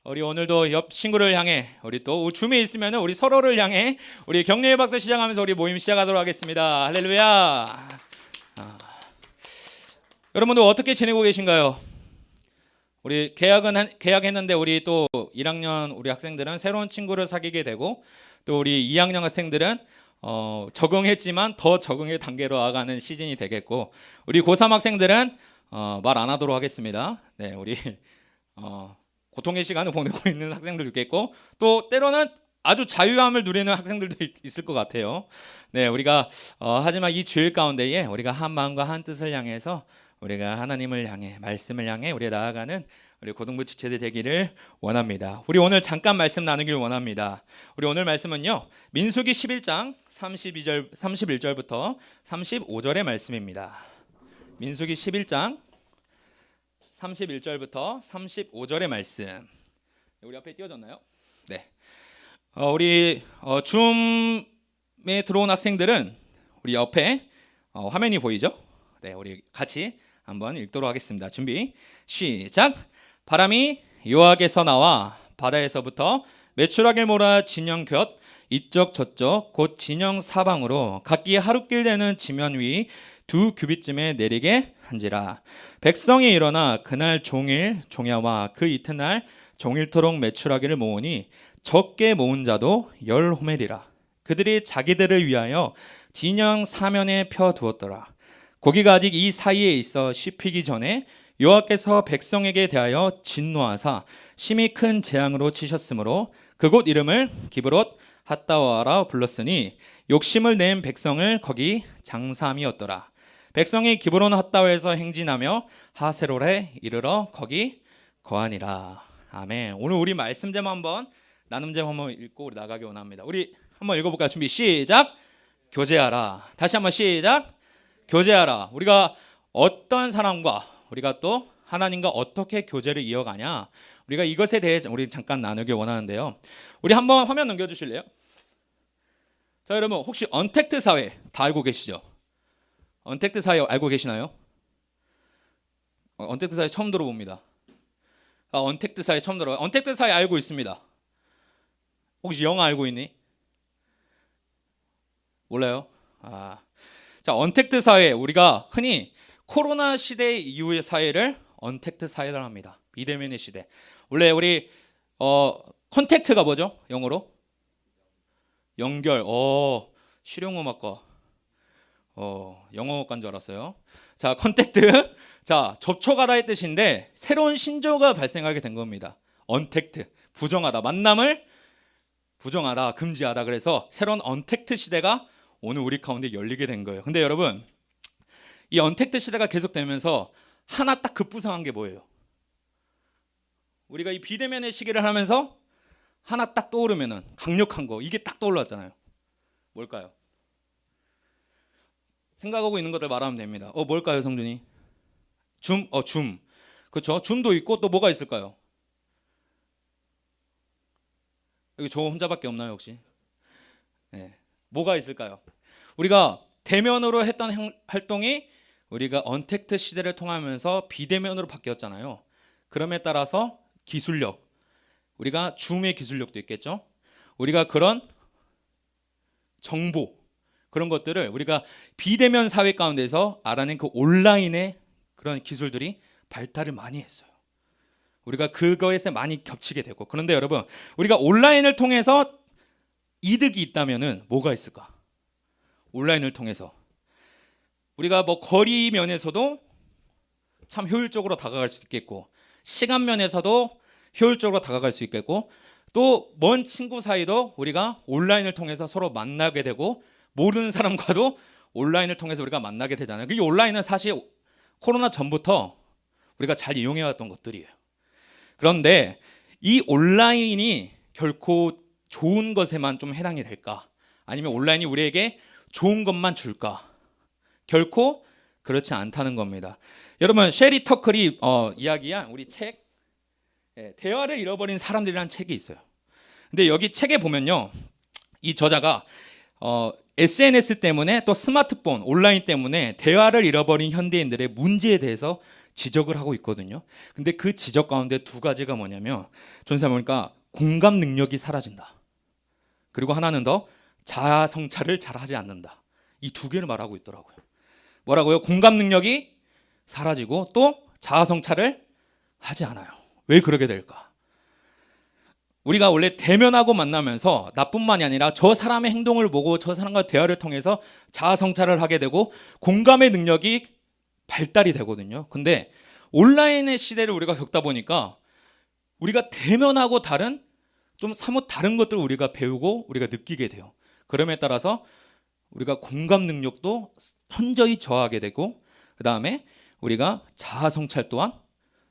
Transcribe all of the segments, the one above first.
우리 오늘도 옆 친구를 향해 우리 또 줌에 있으면 우리 서로를 향해 우리 격려의 박수 시작하면서 우리 모임 시작하도록 하겠습니다. 할렐루야. 여러분들 어떻게 지내고 계신가요? 우리 계약했는데 우리 또 1학년 우리 학생들은 새로운 친구를 사귀게 되고 또 우리 2학년 학생들은 적응했지만 더 적응의 단계로 나아가는 시즌이 되겠고 우리 고3 학생들은 말 안 하도록 하겠습니다. 네, 우리 고통의 시간을 보내고 있는 학생들도 있겠고 또 때로는 아주 자유함을 누리는 학생들도 있을 것 같아요. 네, 우리가 하지만 이 주일 가운데에 우리가 한 마음과 한 뜻을 향해서 우리가 하나님을 향해 말씀을 향해 우리 나아가는 우리 고등부 지체들 되기를 원합니다. 우리 오늘 잠깐 말씀 나누길 원합니다. 우리 오늘 말씀은요, 민수기 11장 31절부터 35절의 말씀입니다. 민수기 11장 31절부터 35절의 말씀. 우리 앞에 띄워졌나요? 네. 우리 줌에 들어온 학생들은 우리 옆에 화면이 보이죠? 네, 우리 같이 한번 읽도록 하겠습니다. 준비 시작. 바람이 요악에서 나와 바다에서부터 메추라기를 몰아 진영 곁 이쪽 저쪽 곧 진영 사방으로 각기 하루길 되는 지면 위 2규빗쯤에 내리게 한지라. 백성이 일어나 그날 종일 종야와 그 이튿날 종일토록 메추라기를 모으니 적게 모은 자도 10호멜이라. 그들이 자기들을 위하여 진영 사면에 펴두었더라. 고기가 아직 이 사이에 있어 씹히기 전에 여호와께서 백성에게 대하여 진노하사 심히 큰 재앙으로 치셨으므로 그곳 이름을 기브롯 핫다와라 불렀으니 욕심을 낸 백성을 거기 장사함이었더라. 백성이 기브론 핫다와에서 행진하며 하세롤에 이르러 거기 거하니라. 아멘. 오늘 우리 말씀 제목 한번 나눔 제목 한번 읽고 우리 나가기 원합니다. 우리 한번 읽어볼까요? 준비 시작. 교제하라. 다시 한번 시작. 교제하라. 우리가 어떤 사람과 우리가 또 하나님과 어떻게 교제를 이어가냐, 우리가 이것에 대해 우리 잠깐 나누길 원하는데요. 우리 한번 화면 넘겨주실래요? 자, 여러분 혹시 언택트 사회 다 알고 계시죠? 언택트 사회 알고 계시나요? 언택트 사회 처음 들어봅니다. 언택트 사회 처음 들어봐요. 언택트 사회 알고 있습니다. 혹시 영어 알고 있니? 몰라요? 자, 언택트 사회, 우리가 흔히 코로나 시대 이후의 사회를 언택트 사회라고 합니다. 비대면의 시대. 원래 우리 컨택트가 뭐죠? 영어로? 연결. 실용음악과 영어과인 줄 알았어요. 자, 컨택트. 자, 접촉하다의 뜻인데 새로운 신조어가 발생하게 된 겁니다. 언택트. 부정하다. 만남을 부정하다, 금지하다. 그래서 새로운 언택트 시대가 오늘 우리 가운데 열리게 된 거예요. 근데 여러분, 이 언택트 시대가 계속되면서 하나 딱 급부상한 게 뭐예요? 우리가 이 비대면의 시기를 하면서 하나 딱 떠오르면은 강력한 거, 이게 딱 떠올랐잖아요. 뭘까요? 생각하고 있는 것들 말하면 됩니다. 뭘까요, 성준이? 줌? 줌. 그렇죠? 줌도 있고 또 뭐가 있을까요? 여기 저 혼자밖에 없나요, 혹시? 네. 뭐가 있을까요? 우리가 대면으로 했던 활동이 우리가 언택트 시대를 통하면서 비대면으로 바뀌었잖아요. 그럼에 따라서 기술력, 우리가 줌의 기술력도 있겠죠. 우리가 그런 정보, 그런 것들을 우리가 비대면 사회 가운데서 알아낸 그 온라인의 그런 기술들이 발달을 많이 했어요. 우리가 그거에서 많이 겹치게 되고. 그런데 여러분, 우리가 온라인을 통해서 이득이 있다면은 뭐가 있을까? 온라인을 통해서 우리가 뭐 거리 면에서도 참 효율적으로 다가갈 수 있겠고, 시간 면에서도 효율적으로 다가갈 수 있겠고, 또 먼 친구 사이도 우리가 온라인을 통해서 서로 만나게 되고, 모르는 사람과도 온라인을 통해서 우리가 만나게 되잖아요. 이 온라인은 사실 코로나 전부터 우리가 잘 이용해 왔던 것들이에요. 그런데 이 온라인이 결코 좋은 것에만 좀 해당이 될까? 아니면 온라인이 우리에게 좋은 것만 줄까? 결코 그렇지 않다는 겁니다. 여러분, 셰리 터클이 이야기한 우리 책, 대화를 잃어버린 사람들이라는 책이 있어요. 근데 여기 책에 보면요, 이 저자가 SNS 때문에 또 스마트폰, 온라인 때문에 대화를 잃어버린 현대인들의 문제에 대해서 지적을 하고 있거든요. 근데 그 지적 가운데 두 가지가 뭐냐면 전사 보니까 공감 능력이 사라진다. 그리고 하나는 더 자아 성찰을 잘하지 않는다. 이 두 개를 말하고 있더라고요. 뭐라고요? 공감 능력이 사라지고 또 자아 성찰을 하지 않아요. 왜 그러게 될까? 우리가 원래 대면하고 만나면서 나뿐만이 아니라 저 사람의 행동을 보고 저 사람과 대화를 통해서 자아 성찰을 하게 되고 공감의 능력이 발달이 되거든요. 근데 온라인의 시대를 우리가 겪다 보니까 우리가 대면하고 다른 좀 사뭇 다른 것들을 우리가 배우고 우리가 느끼게 돼요. 그럼에 따라서 우리가 공감 능력도 현저히 저하게 되고 그 다음에 우리가 자아 성찰 또한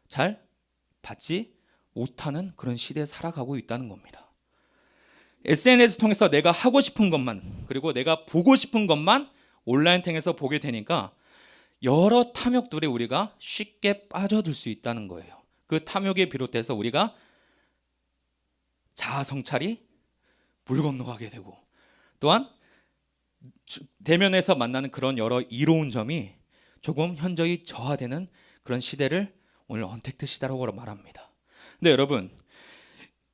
잘 받지 못하는 그런 시대에 살아가고 있다는 겁니다. SNS 통해서 내가 하고 싶은 것만 그리고 내가 보고 싶은 것만 온라인 통해서 보게 되니까 여러 탐욕들에 우리가 쉽게 빠져들 수 있다는 거예요. 그 탐욕에 비롯해서 우리가 자아 성찰이 물 건너가게 되고 또한 대면에서 만나는 그런 여러 이로운 점이 조금 현저히 저하되는 그런 시대를 오늘 언택트 시대라고 말합니다. 근데 여러분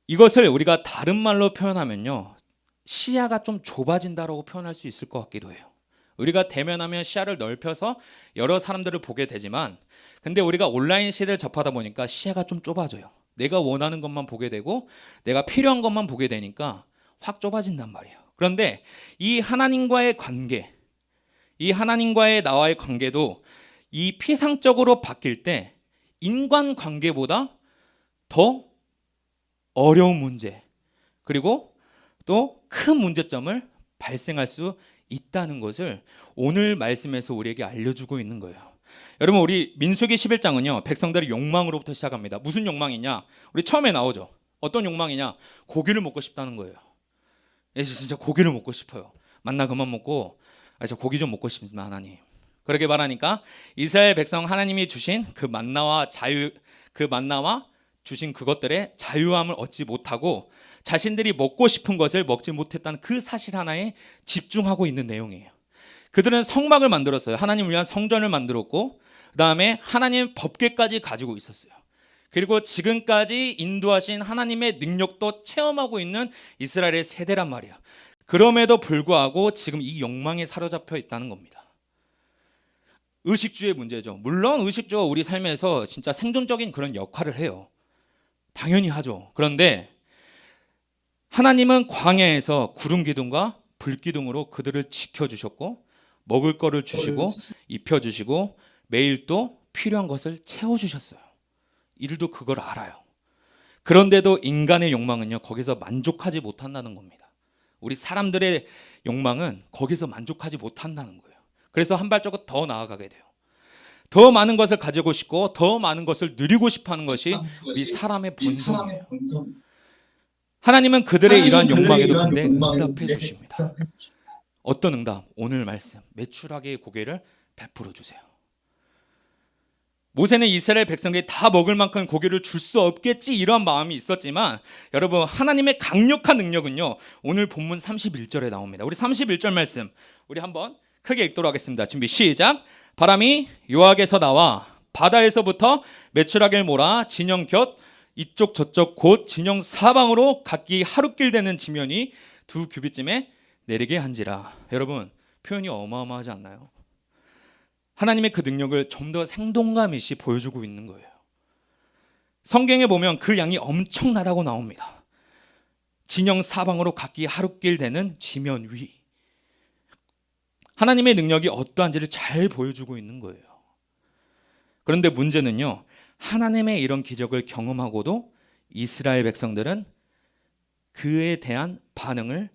이것을 우리가 다른 말로 표현하면요 시야가 좀 좁아진다라고 표현할 수 있을 것 같기도 해요. 우리가 대면하면 시야를 넓혀서 여러 사람들을 보게 되지만 근데 우리가 온라인 시대를 접하다 보니까 시야가 좀 좁아져요. 내가 원하는 것만 보게 되고 내가 필요한 것만 보게 되니까 확 좁아진단 말이에요. 그런데 이 하나님과의 관계, 이 하나님과의 나와의 관계도 이 피상적으로 바뀔 때 인간관계보다 더 어려운 문제 그리고 또 큰 문제점을 발생할 수 있다는 것을 오늘 말씀에서 우리에게 알려주고 있는 거예요. 여러분 우리 민수기 11장은요 백성들의 욕망으로부터 시작합니다. 무슨 욕망이냐? 우리 처음에 나오죠. 어떤 욕망이냐? 고기를 먹고 싶다는 거예요. 진짜 고기를 먹고 싶어요. 만나 그만 먹고 저 고기 좀 먹고 싶습니다 하나님. 그렇게 말하니까 이스라엘 백성 하나님이 주신 그 만나와 주신 그것들의 자유함을 얻지 못하고 자신들이 먹고 싶은 것을 먹지 못했다는 그 사실 하나에 집중하고 있는 내용이에요. 그들은 성막을 만들었어요. 하나님을 위한 성전을 만들었고 그 다음에 하나님의 법궤까지 가지고 있었어요. 그리고 지금까지 인도하신 하나님의 능력도 체험하고 있는 이스라엘의 세대란 말이야. 그럼에도 불구하고 지금 이 욕망에 사로잡혀 있다는 겁니다. 의식주의 문제죠. 물론 의식주가 우리 삶에서 진짜 생존적인 그런 역할을 해요. 당연히 하죠. 그런데 하나님은 광야에서 구름 기둥과 불 기둥으로 그들을 지켜주셨고 먹을 거를 주시고 입혀주시고 매일 또 필요한 것을 채워주셨어요. 이들도 그걸 알아요. 그런데도 인간의 욕망은요 거기서 만족하지 못한다는 겁니다. 우리 사람들의 욕망은 거기서 만족하지 못한다는 거예요. 그래서 한 발자국 더 나아가게 돼요. 더 많은 것을 가지고 싶고 더 많은 것을 누리고 싶어하는 것이 우리 사람의 본성이에요. 하나님은 그들의 이러한 욕망에도 근데 응답해 주십니다. 어떤 응답? 오늘 말씀 매출하게 고개를 베풀어 주세요. 모세는 이스라엘 백성들이 다 먹을 만큼 고기를 줄 수 없겠지 이러한 마음이 있었지만 여러분 하나님의 강력한 능력은요 오늘 본문 31절에 나옵니다. 우리 31절 말씀 우리 한번 크게 읽도록 하겠습니다. 준비 시작. 바람이 요악에서 나와 바다에서부터 메추라기를 몰아 진영 곁 이쪽 저쪽 곧 진영 사방으로 각기 하룻길 되는 지면이 2규빗쯤에 내리게 한지라. 여러분 표현이 어마어마하지 않나요? 하나님의 그 능력을 좀 더 생동감 있이 보여주고 있는 거예요. 성경에 보면 그 양이 엄청나다고 나옵니다. 진영 사방으로 각기 하룻길 되는 지면 위. 하나님의 능력이 어떠한지를 잘 보여주고 있는 거예요. 그런데 문제는요, 하나님의 이런 기적을 경험하고도 이스라엘 백성들은 그에 대한 반응을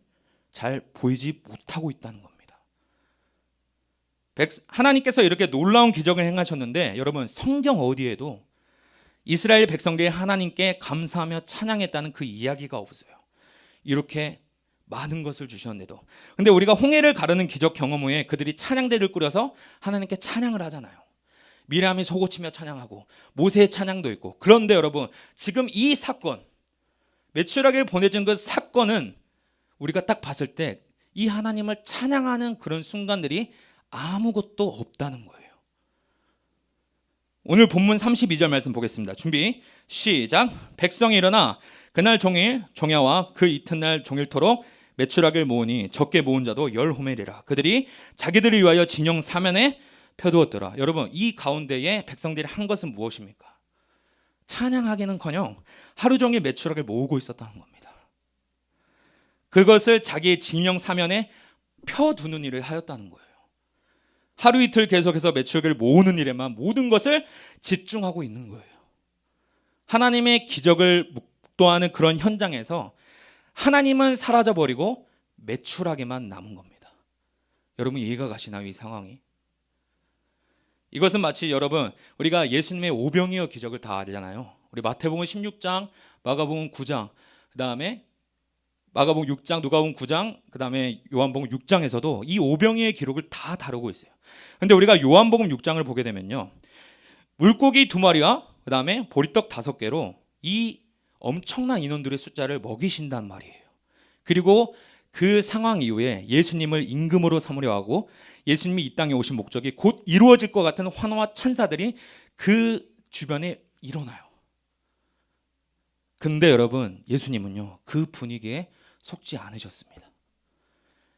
잘 보이지 못하고 있다는 겁니다. 하나님께서 이렇게 놀라운 기적을 행하셨는데 여러분 성경 어디에도 이스라엘 백성들이 하나님께 감사하며 찬양했다는 그 이야기가 없어요. 이렇게 많은 것을 주셨는데도. 근데 우리가 홍해를 가르는 기적 경험 후에 그들이 찬양대를 꾸려서 하나님께 찬양을 하잖아요. 미리암이 소고치며 찬양하고 모세의 찬양도 있고. 그런데 여러분 지금 이 사건 메추라기를 보내준 그 사건은 우리가 딱 봤을 때 이 하나님을 찬양하는 그런 순간들이 아무것도 없다는 거예요. 오늘 본문 32절 말씀 보겠습니다. 준비 시작. 백성이 일어나 그날 종일 종야와 그 이튿날 종일토록 메추라기를 모으니 적게 모은 자도 10호멜이라. 그들이 자기들을 위하여 진영 사면에 펴두었더라. 여러분, 이 가운데에 백성들이 한 것은 무엇입니까? 찬양하기는커녕 하루 종일 메추라기를 모으고 있었다는 겁니다. 그것을 자기의 진영 사면에 펴두는 일을 하였다는 거예요. 하루 이틀 계속해서 메추라기를 모으는 일에만 모든 것을 집중하고 있는 거예요. 하나님의 기적을 묵도하는 그런 현장에서 하나님은 사라져버리고 메추라기만 남은 겁니다. 여러분, 이해가 가시나요? 이 상황이. 이것은 마치 여러분, 우리가 예수님의 오병이어 기적을 다 알잖아요. 우리 마태복음 16장, 마가복음 9장, 그 다음에 마가복음 6장, 누가복음 9장, 그 다음에 요한복음 6장에서도 이 오병이의 기록을 다 다루고 있어요. 근데 우리가 요한복음 6장을 보게 되면요, 물고기 2마리와 그 다음에 보리떡 5개로 이 엄청난 인원들의 숫자를 먹이신단 말이에요. 그리고 그 상황 이후에 예수님을 임금으로 삼으려 하고 예수님이 이 땅에 오신 목적이 곧 이루어질 것 같은 환호와 찬사들이 그 주변에 일어나요. 근데 여러분, 예수님은요, 그 분위기에 속지 않으셨습니다.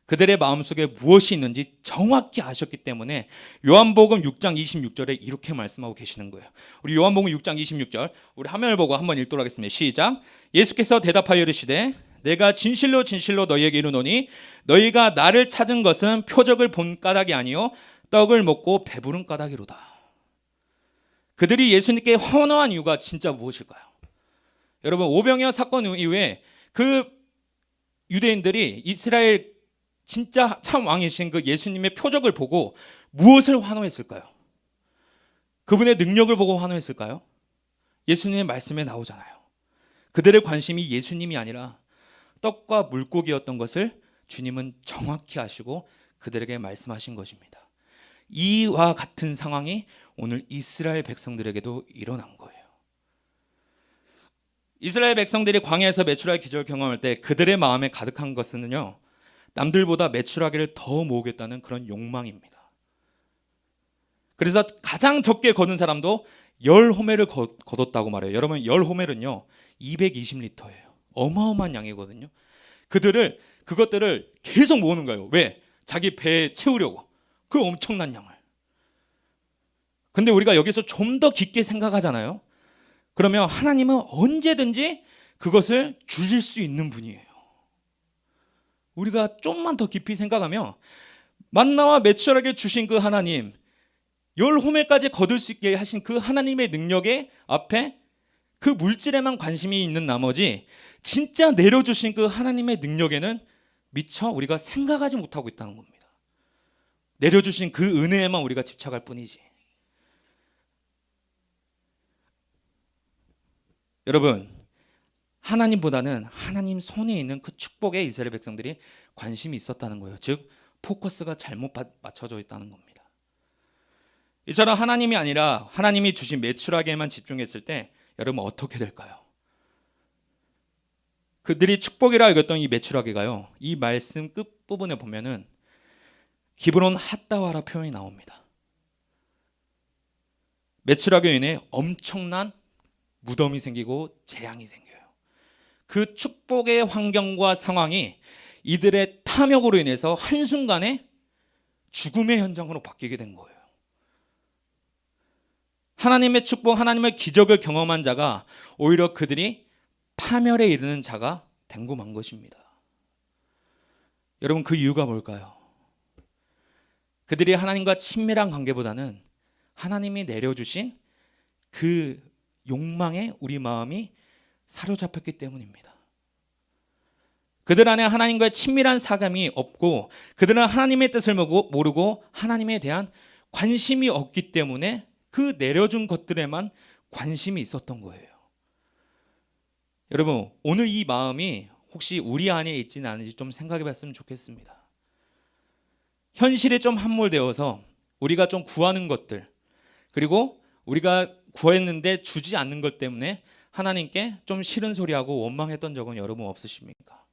그들의 마음속에 무엇이 있는지 정확히 아셨기 때문에 요한복음 6장 26절에 이렇게 말씀하고 계시는 거예요. 우리 요한복음 6장 26절, 우리 화면을 보고 한번 읽도록 하겠습니다. 시작. 예수께서 대답하여 이르시되 내가 진실로 진실로 너희에게 이르노니 너희가 나를 찾은 것은 표적을 본 까닭이 아니요 떡을 먹고 배부른 까닭이로다. 그들이 예수님께 환호한 이유가 진짜 무엇일까요? 여러분, 오병이어 사건 이후에 그 유대인들이 이스라엘 진짜 참 왕이신 그 예수님의 표적을 보고 무엇을 환호했을까요? 그분의 능력을 보고 환호했을까요? 예수님의 말씀에 나오잖아요. 그들의 관심이 예수님이 아니라 떡과 물고기였던 것을 주님은 정확히 아시고 그들에게 말씀하신 것입니다. 이와 같은 상황이 오늘 이스라엘 백성들에게도 일어난 거예요. 이스라엘 백성들이 광야에서 메추라기 기적을 경험할 때 그들의 마음에 가득한 것은요, 남들보다 메추라기를 더 모으겠다는 그런 욕망입니다. 그래서 가장 적게 거둔 사람도 10호멜을 거뒀다고 말해요. 여러분, 10호멜은요 220리터예요. 어마어마한 양이거든요. 그것들을 계속 모으는 거예요. 왜? 자기 배에 채우려고. 그 엄청난 양을. 근데 우리가 여기서 좀 더 깊게 생각하잖아요. 그러면 하나님은 언제든지 그것을 주실 수 있는 분이에요. 우리가 좀만 더 깊이 생각하면 만나와 메추라기를 주신 그 하나님, 10호멜까지 거둘 수 있게 하신 그 하나님의 능력의 앞에 그 물질에만 관심이 있는 나머지 진짜 내려주신 그 하나님의 능력에는 미처 우리가 생각하지 못하고 있다는 겁니다. 내려주신 그 은혜에만 우리가 집착할 뿐이지. 여러분, 하나님보다는 하나님 손에 있는 그 축복에 이스라엘 백성들이 관심이 있었다는 거예요. 즉 포커스가 잘못 맞춰져 있다는 겁니다. 이처럼 하나님이 아니라 하나님이 주신 메추라기에만 집중했을 때 여러분 어떻게 될까요? 그들이 축복이라 여겼던 이 메추라기가요, 이 말씀 끝부분에 보면은 기브론 핫다와라 표현이 나옵니다. 메추라기로 인해 엄청난 무덤이 생기고 재앙이 생겨요. 그 축복의 환경과 상황이 이들의 탐욕으로 인해서 한순간에 죽음의 현장으로 바뀌게 된 거예요. 하나님의 축복, 하나님의 기적을 경험한 자가 오히려 그들이 파멸에 이르는 자가 된 고 만 것입니다. 여러분, 그 이유가 뭘까요? 그들이 하나님과 친밀한 관계보다는 하나님이 내려주신 그 욕망에 우리 마음이 사로잡혔기 때문입니다. 그들 안에 하나님과의 친밀한 사감이 없고 그들은 하나님의 뜻을 모르고 하나님에 대한 관심이 없기 때문에 그 내려준 것들에만 관심이 있었던 거예요. 여러분, 오늘 이 마음이 혹시 우리 안에 있지는 않은지 좀 생각해 봤으면 좋겠습니다. 현실에 좀 함몰되어서 우리가 좀 구하는 것들, 그리고 우리가 구했는데 주지 않는 것 때문에 하나님께 좀 싫은 소리하고 원망했던 적은 여러분 없으십니까?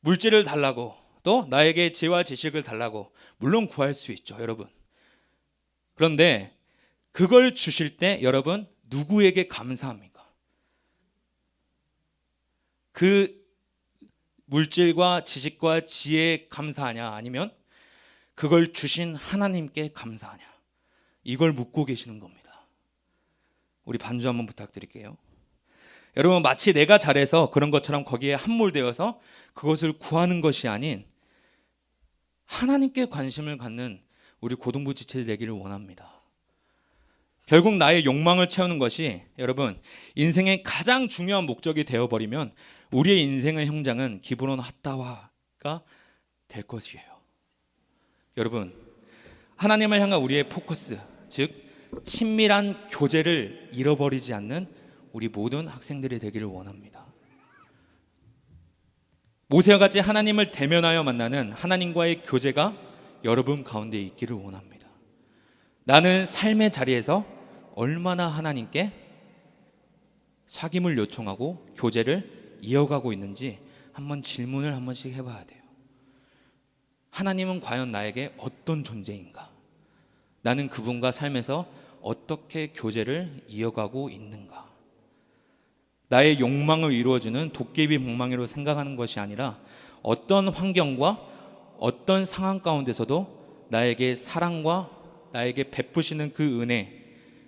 물질을 달라고, 또 나에게 지혜와 지식을 달라고 물론 구할 수 있죠, 여러분. 그런데 그걸 주실 때 여러분 누구에게 감사합니까? 그 물질과 지식과 지혜에 감사하냐, 아니면 그걸 주신 하나님께 감사하냐, 이걸 묻고 계시는 겁니다. 우리 반주 한번 부탁드릴게요. 여러분, 마치 내가 잘해서 그런 것처럼 거기에 함몰되어서 그것을 구하는 것이 아닌 하나님께 관심을 갖는 우리 고등부 지체들 되기를 원합니다. 결국 나의 욕망을 채우는 것이 여러분 인생의 가장 중요한 목적이 되어버리면 우리의 인생의 형장은 기브론 핫다와가 될 것이에요. 여러분, 하나님을 향한 우리의 포커스, 즉 친밀한 교제를 잃어버리지 않는 우리 모든 학생들이 되기를 원합니다. 모세와 같이 하나님을 대면하여 만나는 하나님과의 교제가 여러분 가운데 있기를 원합니다. 나는 삶의 자리에서 얼마나 하나님께 사귐을 요청하고 교제를 이어가고 있는지 한번 질문을 한 번씩 해봐야 돼요. 하나님은 과연 나에게 어떤 존재인가? 나는 그분과 삶에서 어떻게 교제를 이어가고 있는가? 나의 욕망을 이루어주는 도깨비 방망이로 생각하는 것이 아니라 어떤 환경과 어떤 상황 가운데서도 나에게 사랑과 나에게 베푸시는 그 은혜,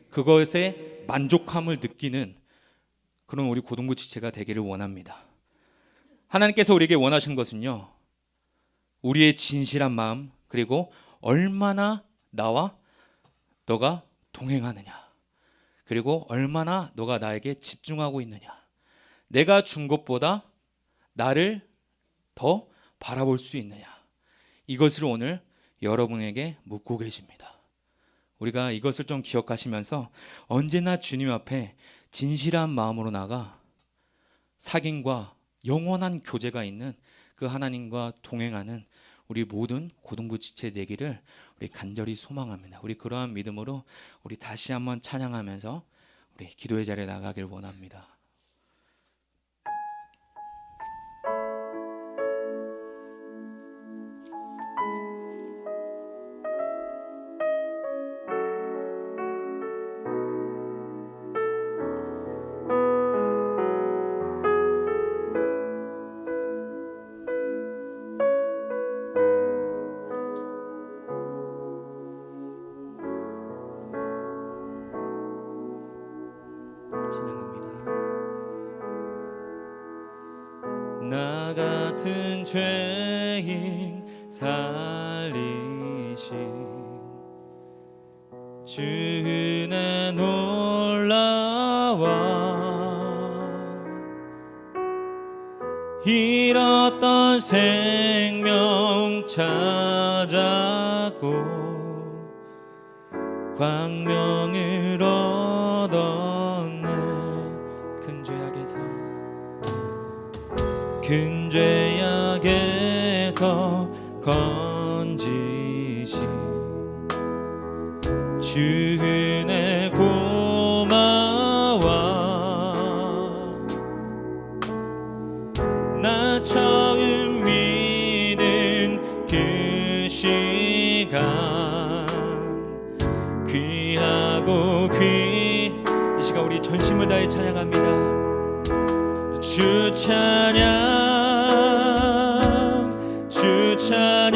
그것에 만족함을 느끼는 그런 우리 고등부 지체가 되기를 원합니다. 하나님께서 우리에게 원하시는 것은요, 우리의 진실한 마음, 그리고 얼마나 나와 너가 동행하느냐, 그리고 얼마나 너가 나에게 집중하고 있느냐, 내가 준 것보다 나를 더 바라볼 수 있느냐, 이것을 오늘 여러분에게 묻고 계십니다. 우리가 이것을 좀 기억하시면서 언제나 주님 앞에 진실한 마음으로 나가 사귐과 영원한 교제가 있는 그 하나님과 동행하는 우리 모든 고등부 지체 되기를 우리 간절히 소망합니다. 우리 그러한 믿음으로 우리 다시 한번 찬양하면서 우리 기도의 자리에 나가길 원합니다. 나 같은 죄인 살리신 주 은혜 놀라워 잃었던 생명 찾았고 광명을 얻었네. 큰 죄악에서 큰 죄악에서 건지신 주 은혜 고마워. 나 처음 믿은 그 시간 귀하고 이 시간 우리 전심을 다해 찬양합니다. 주 찬양, 주 찬양,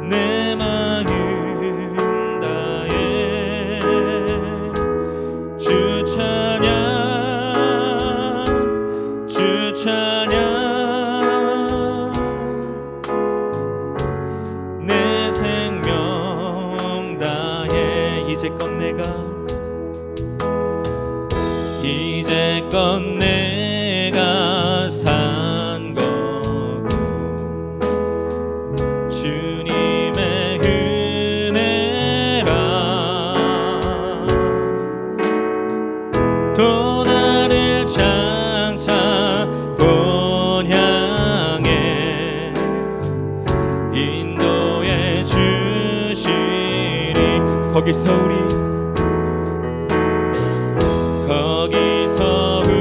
내 마음 다해 주 찬양, 주 찬양, 내 생명 다해 이제껏 내가 산 것도 주님의 은혜라. 또 나를 장차 본향에 인도해 주시리. 거기서 우리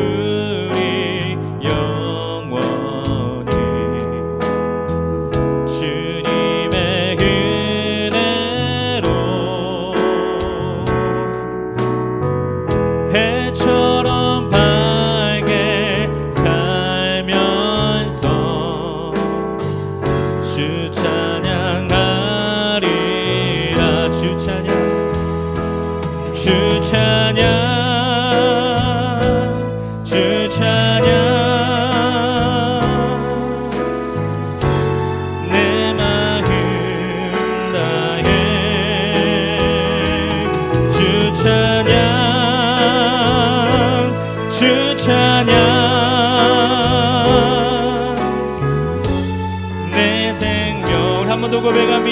영원히 주님의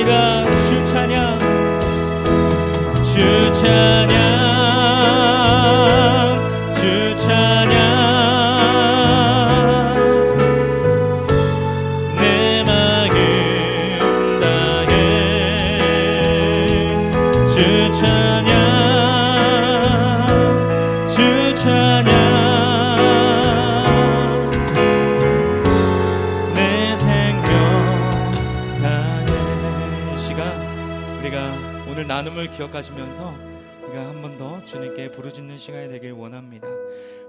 찬양합니다. 주 찬양, 주 찬양, 주 찬양. 내 마음 다해 주 찬양, 주 찬양. 내 생명 다해. 이 시간 우리가 오늘 나눔을 기억하시면서 우리가 한 번 더 주님께 부르짖는 시간이 되길 원합니다.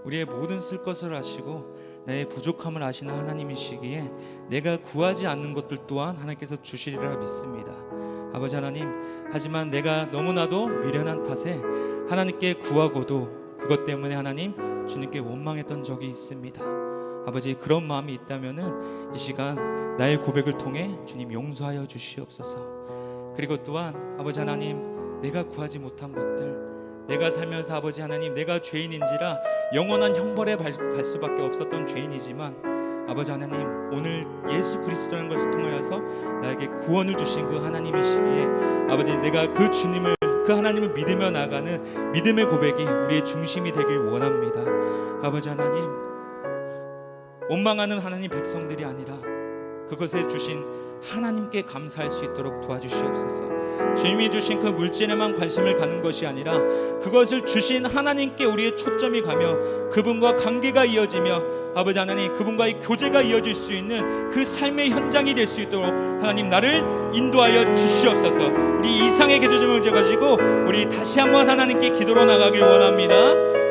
우리의 모든 쓸 것을 아시고 나의 부족함을 아시는 하나님이시기에 내가 구하지 않는 것들 또한 하나님께서 주시리라 믿습니다. 아버지 하나님, 하지만 내가 너무나도 미련한 탓에 하나님께 구하고도 그것 때문에 하나님 주님께 원망했던 적이 있습니다. 아버지, 그런 마음이 있다면은 이 시간 나의 고백을 통해 주님 용서하여 주시옵소서. 그리고 또한 아버지 하나님, 내가 구하지 못한 것들, 내가 살면서 아버지 하나님 내가 죄인인지라 영원한 형벌에 갈 수밖에 없었던 죄인이지만 아버지 하나님, 오늘 예수 그리스도라는 것을 통하여서 나에게 구원을 주신 그 하나님이시기에 아버지, 내가 그 주님을, 그 하나님을 믿으며 나가는 믿음의 고백이 우리의 중심이 되길 원합니다. 아버지 하나님, 원망하는 하나님 백성들이 아니라 그것에 주신 하나님께 감사할 수 있도록 도와주시옵소서. 주님이 주신 그 물질에만 관심을 갖는 것이 아니라 그것을 주신 하나님께 우리의 초점이 가며 그분과 관계가 이어지며 아버지 하나님, 그분과의 교제가 이어질 수 있는 그 삶의 현장이 될 수 있도록 하나님 나를 인도하여 주시옵소서. 우리 이상의 기도 좀 가지고 우리 다시 한번 하나님께 기도로 나가길 원합니다.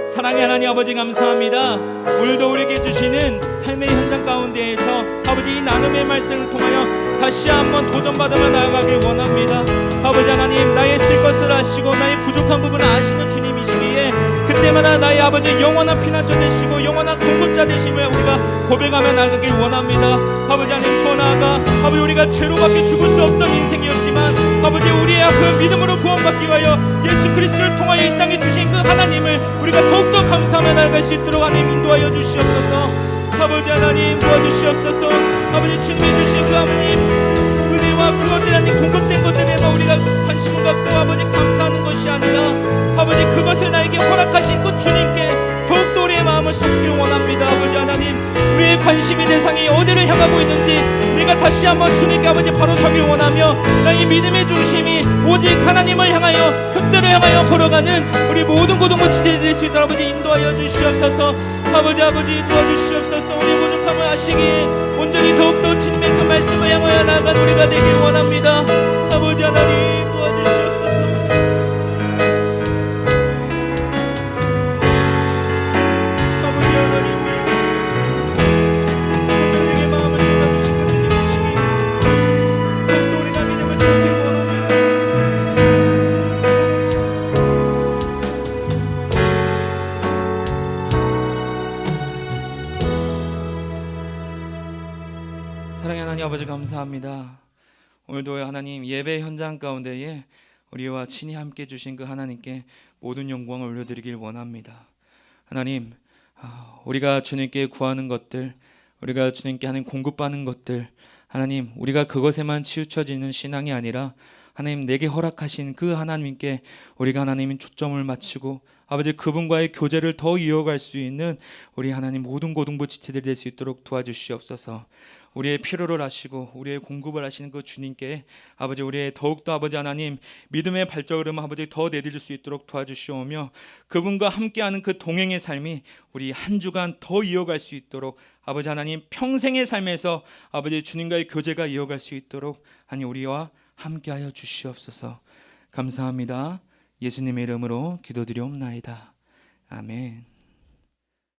사랑의 하나님 아버지, 감사합니다. 오늘도 우리에게 주시는 삶의 현장 가운데에서 아버지, 이 나눔의 말씀을 통하여 다시 한번 도전받으며 나아가길 원합니다. 아버지 하나님, 나의 쓸 것을 아시고 나의 부족한 부분을 아시는 주님이시기에 그때마다 나의 아버지 영원한 피난처 되시고 영원한 공급자 되심을 우리가 고백하며 나가길 원합니다. 아버지 하나님, 더 나아가 아버지, 우리가 죄로밖에 죽을 수 없던 인생이었지만 아버지, 우리의 그 믿음으로 구원받기 위하여 예수 그리스도를 통하여 이 땅에 주신 그 하나님을 우리가 더욱더 감사하며 나아갈 수 있도록 하나님 인도하여 주시옵소서. 아버지 하나님, 도와주시옵소서. 아버지, 주님이 주신 그 하나님 은혜와 그것들이 하나님 공급된 것들에만 우리가 관심을 갖고 아버지 감사하는 것이 아니라 아버지, 그것을 나에게 허락하신 그 주님께 더욱더 우리의 마음을 쏟기를 원합니다. 아버지 하나님, 우리의 관심의 대상이 어디를 향하고 있는지 내가 다시 한번 주님께 아버지 바로 서길 원하며 나의 믿음의 중심이 오직 하나님을 향하여, 그때를 향하여 걸어가는 우리 모든 고동부 지체들이 될 수 있도록 아버지 인도하여 주시옵소서. 아버지 도와주시옵소서. 우리의 부족함을 아시기에 온전히 더욱더 주님의 그 말씀을 향하여 나아간 우리가 되길 원합니다. 아버지 하나님, 도와주시옵소서. 아버지 하나님, 우리에게 마음을 쏟아주신 그 주님이시기에 더욱더 우리가 믿음을 쏟기를 원합니다. 사랑의 하나님 아버지, 감사합니다. 오늘도 하나님 예배 현장 가운데에 우리와 친히 함께 주신 그 하나님께 모든 영광을 올려드리길 원합니다. 하나님, 우리가 주님께 구하는 것들, 우리가 주님께 하는 공급받는 것들, 하나님, 우리가 그것에만 치우쳐지는 신앙이 아니라 하나님 내게 허락하신 그 하나님께 우리가 하나님의 초점을 맞추고 아버지, 그분과의 교제를 더 이어갈 수 있는 우리 하나님 모든 고등부 지체들이 될 수 있도록 도와주시옵소서. 우리의 필요를 아시고 우리의 공급을 하시는 그 주님께 아버지, 우리의 더욱더 아버지 하나님 믿음의 발걸음을 아버지 더 내디딜 수 있도록 도와주시오며 그분과 함께하는 그 동행의 삶이 우리 한 주간 더 이어갈 수 있도록 아버지 하나님 평생의 삶에서 아버지 주님과의 교제가 이어갈 수 있도록 하나님 우리와 함께하여 주시옵소서. 감사합니다. 예수님의 이름으로 기도드리옵나이다. 아멘.